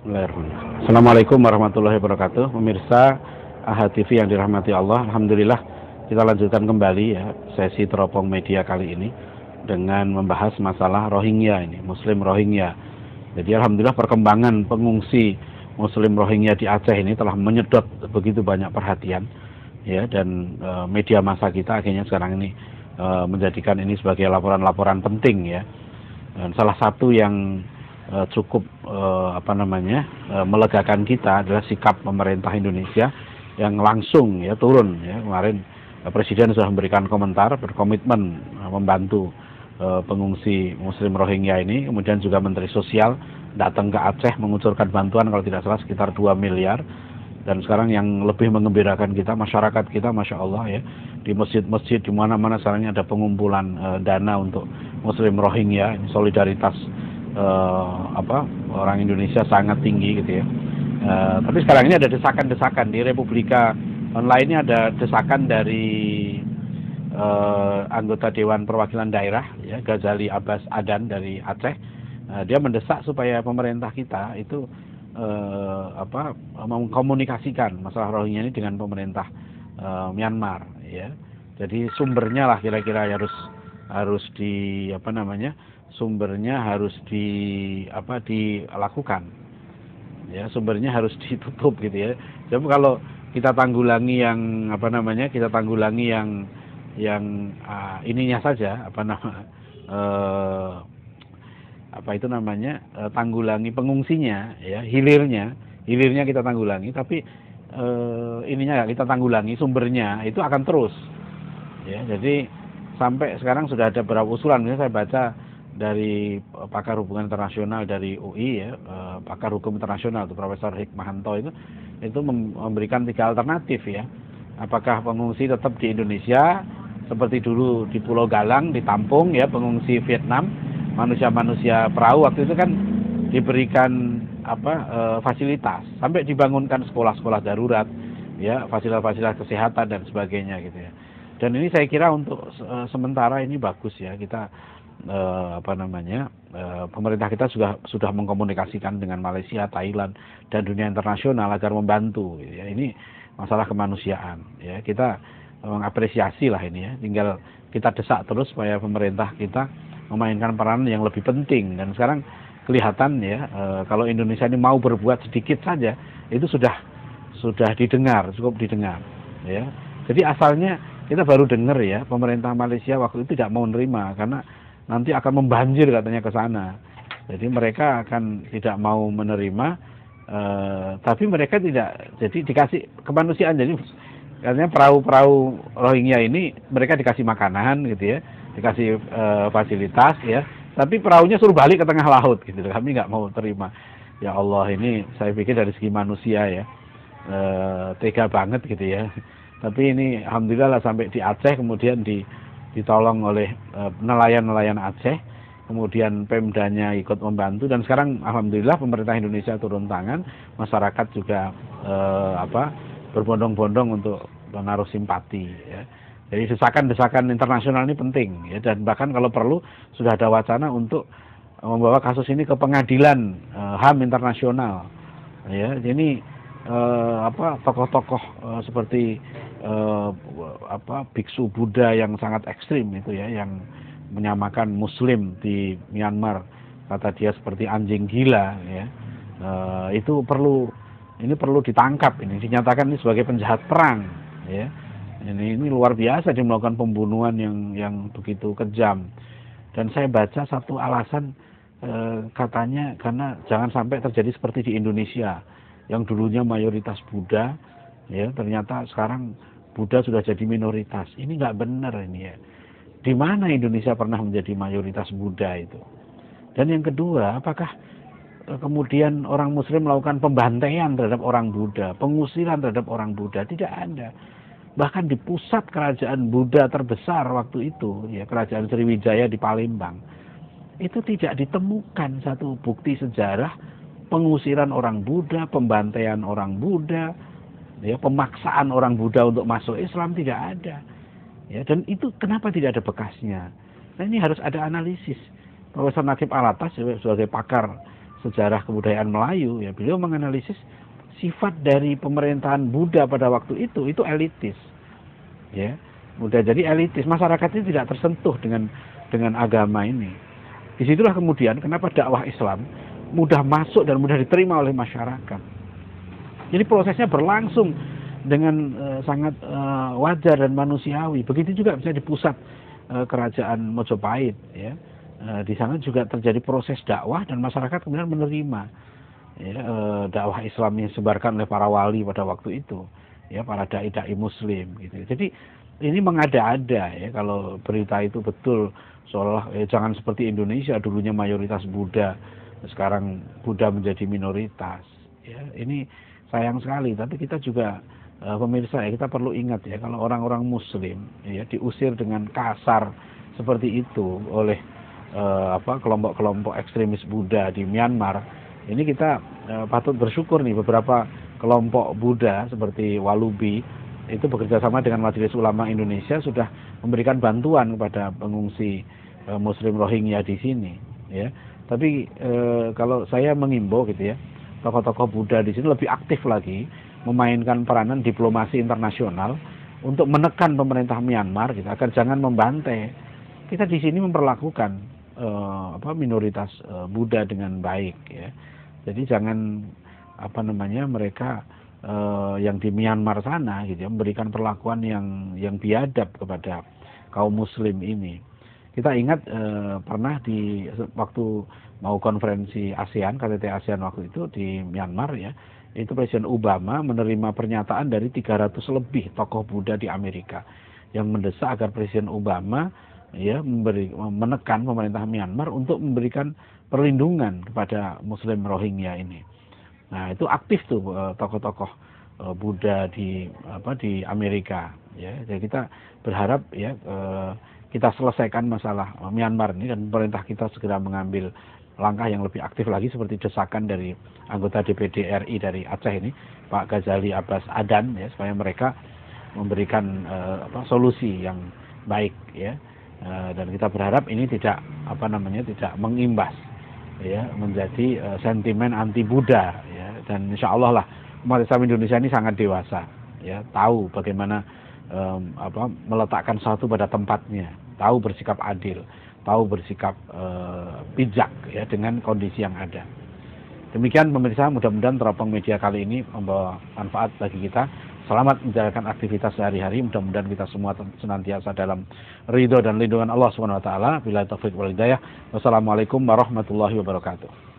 Bismillahirrahmanirrahim. Assalamualaikum warahmatullahi wabarakatuh. Pemirsa AHA TV yang dirahmati Allah, alhamdulillah kita lanjutkan kembali ya sesi teropong media kali ini dengan membahas masalah Rohingya ini, Muslim Rohingya. Jadi alhamdulillah perkembangan pengungsi Muslim Rohingya di Aceh ini telah menyedot begitu banyak perhatian ya, dan media massa kita akhirnya sekarang ini menjadikan ini sebagai laporan-laporan penting ya. Dan salah satu yang cukup melegakan kita adalah sikap pemerintah Indonesia yang langsung ya turun ya. Kemarin Presiden sudah memberikan komentar, berkomitmen membantu pengungsi Muslim Rohingya ini. Kemudian juga Menteri Sosial datang ke Aceh mengucurkan bantuan kalau tidak salah sekitar 2 miliar. Dan sekarang yang lebih mengembirakan kita, masyarakat kita, masya Allah ya, di masjid-masjid di mana-mana sekarang ada pengumpulan dana untuk Muslim Rohingya. Ini solidaritas orang Indonesia sangat tinggi gitu ya. Tapi sekarang ini ada desakan-desakan di Republika Online, ada desakan dari anggota Dewan Perwakilan Daerah ya, Ghazali Abbas Adan dari Aceh. Dia mendesak supaya pemerintah kita itu mengkomunikasikan masalah Rohingya ini dengan pemerintah Myanmar ya. Jadi sumbernya lah kira-kira harus sumbernya harus dilakukan ya, sumbernya harus ditutup gitu ya. Jadi kalau kita tanggulangi yang ininya saja tanggulangi pengungsinya ya, hilirnya kita tanggulangi, tapi ininya kita tanggulangi sumbernya, itu akan terus ya. Jadi sampai sekarang sudah ada beberapa usulan. Misalnya saya baca dari pakar hubungan internasional dari UI ya, pakar hukum internasional itu Profesor Hikmahanto itu memberikan 3 alternatif ya. Apakah pengungsi tetap di Indonesia seperti dulu di Pulau Galang ditampung ya, pengungsi Vietnam, manusia perahu waktu itu kan diberikan fasilitas sampai dibangunkan sekolah-sekolah darurat ya, fasilitas-fasilitas kesehatan dan sebagainya gitu ya. Dan ini saya kira untuk sementara ini bagus ya, kita pemerintah kita sudah mengkomunikasikan dengan Malaysia, Thailand dan dunia internasional agar membantu ya. Ini masalah kemanusiaan ya, kita mengapresiasi lah ini ya. Tinggal kita desak terus supaya pemerintah kita memainkan peran yang lebih penting. Dan sekarang kelihatan ya, kalau Indonesia ini mau berbuat sedikit saja itu sudah didengar, cukup didengar ya. Jadi asalnya kita baru dengar ya, pemerintah Malaysia waktu itu tidak mau menerima karena nanti akan membanjir katanya ke sana. Jadi mereka akan tidak mau menerima, tapi mereka tidak, jadi dikasih kemanusiaan. Jadi katanya perahu-perahu Rohingya ini mereka dikasih makanan gitu ya, dikasih fasilitas ya, tapi perahunya suruh balik ke tengah laut gitu. Kami nggak mau terima. Ya Allah, ini saya pikir dari segi manusia ya, tega banget gitu ya. Tapi ini alhamdulillah lah sampai di Aceh, kemudian ditolong oleh nelayan-nelayan Aceh, kemudian Pemdanya ikut membantu, dan sekarang alhamdulillah pemerintah Indonesia turun tangan, masyarakat juga berbondong-bondong untuk menaruh simpati ya. Jadi desakan-desakan internasional ini penting ya, dan bahkan kalau perlu sudah ada wacana untuk membawa kasus ini ke pengadilan HAM internasional ya. Jadi tokoh-tokoh seperti biksu Buddha yang sangat ekstrim itu ya, yang menyamakan Muslim di Myanmar, kata dia seperti anjing gila ya, itu perlu ditangkap, ini dinyatakan ini sebagai penjahat perang ya. Ini luar biasa, dia melakukan pembunuhan yang begitu kejam. Dan saya baca satu alasan, katanya karena jangan sampai terjadi seperti di Indonesia yang dulunya mayoritas Buddha ya, ternyata sekarang Buddha sudah jadi minoritas. Ini nggak benar ini ya. Di mana Indonesia pernah menjadi mayoritas Buddha itu? Dan yang kedua, apakah kemudian orang Muslim melakukan pembantaian terhadap orang Buddha, pengusiran terhadap orang Buddha? Tidak ada. Bahkan di pusat kerajaan Buddha terbesar waktu itu ya, kerajaan Sriwijaya di Palembang, itu tidak ditemukan satu bukti sejarah pengusiran orang Buddha, pembantaian orang Buddha ya, pemaksaan orang Buddha untuk masuk Islam, tidak ada ya. Dan itu kenapa tidak ada bekasnya? Nah, ini harus ada analisis. Profesor Naqib Alatas sebagai pakar sejarah kebudayaan Melayu, ya beliau menganalisis sifat dari pemerintahan Buddha pada waktu itu elitis, ya. Mudah jadi elitis, masyarakatnya tidak tersentuh dengan agama ini. Disitulah kemudian kenapa dakwah Islam mudah masuk dan mudah diterima oleh masyarakat. Jadi prosesnya berlangsung dengan sangat wajar dan manusiawi. Begitu juga bisa di pusat kerajaan Mojopahit, ya. Di sana juga terjadi proses dakwah dan masyarakat kemudian menerima, ya, dakwah Islam yang disebarkan oleh para wali pada waktu itu, ya, para dai-dai Muslim, gitu. Jadi ini mengada-ada, ya, kalau berita itu betul seolah jangan seperti Indonesia dulunya mayoritas Buddha, sekarang Buddha menjadi minoritas, ya. Ini sayang sekali. Tapi kita juga pemirsa, ya, kita perlu ingat, ya, kalau orang-orang Muslim, ya, diusir dengan kasar seperti itu oleh kelompok-kelompok ekstremis Buddha di Myanmar, ini kita patut bersyukur nih, beberapa kelompok Buddha seperti Walubi itu bekerja sama dengan Majelis Ulama Indonesia sudah memberikan bantuan kepada pengungsi Muslim Rohingya di sini, ya. Tapi kalau saya mengimbau, gitu ya, tokoh-tokoh Buddha di sini lebih aktif lagi memainkan peranan diplomasi internasional untuk menekan pemerintah Myanmar, gitu, agar jangan membantai. Kita di sini memperlakukan minoritas Buddha dengan baik, ya. Jadi jangan mereka yang di Myanmar sana, gitu ya, memberikan perlakuan yang biadab kepada kaum Muslim ini. Kita ingat pernah di waktu mau konferensi ASEAN, KTT ASEAN waktu itu di Myanmar, ya, itu Presiden Obama menerima pernyataan dari 300 lebih tokoh Buddha di Amerika yang mendesak agar Presiden Obama, ya, menekan pemerintah Myanmar untuk memberikan perlindungan kepada Muslim Rohingya ini. Nah, itu aktif tuh tokoh-tokoh Buddha di Amerika, ya. Jadi kita berharap, ya, kita selesaikan masalah Myanmar ini dan pemerintah kita segera mengambil langkah yang lebih aktif lagi seperti desakan dari anggota DPD RI dari Aceh ini, Pak Ghazali Abbas Adan, ya, supaya mereka memberikan solusi yang baik, ya. Dan kita berharap ini tidak tidak mengimbas, ya, menjadi sentimen anti Buddha, ya. Dan insya Allah lah umat Islam Indonesia ini sangat dewasa, ya, tahu bagaimana meletakkan satu pada tempatnya, tahu bersikap adil, tahu bersikap bijak, ya, dengan kondisi yang ada. Demikian pemirsa, mudah-mudahan teropong media kali ini membawa manfaat bagi kita. Selamat menjalankan aktivitas sehari-hari. Mudah-mudahan kita semua senantiasa dalam ridho dan lindungan Allah Subhanahu wa taala. Billahi taufiq wal hidayah. Wassalamualaikum warahmatullahi wabarakatuh.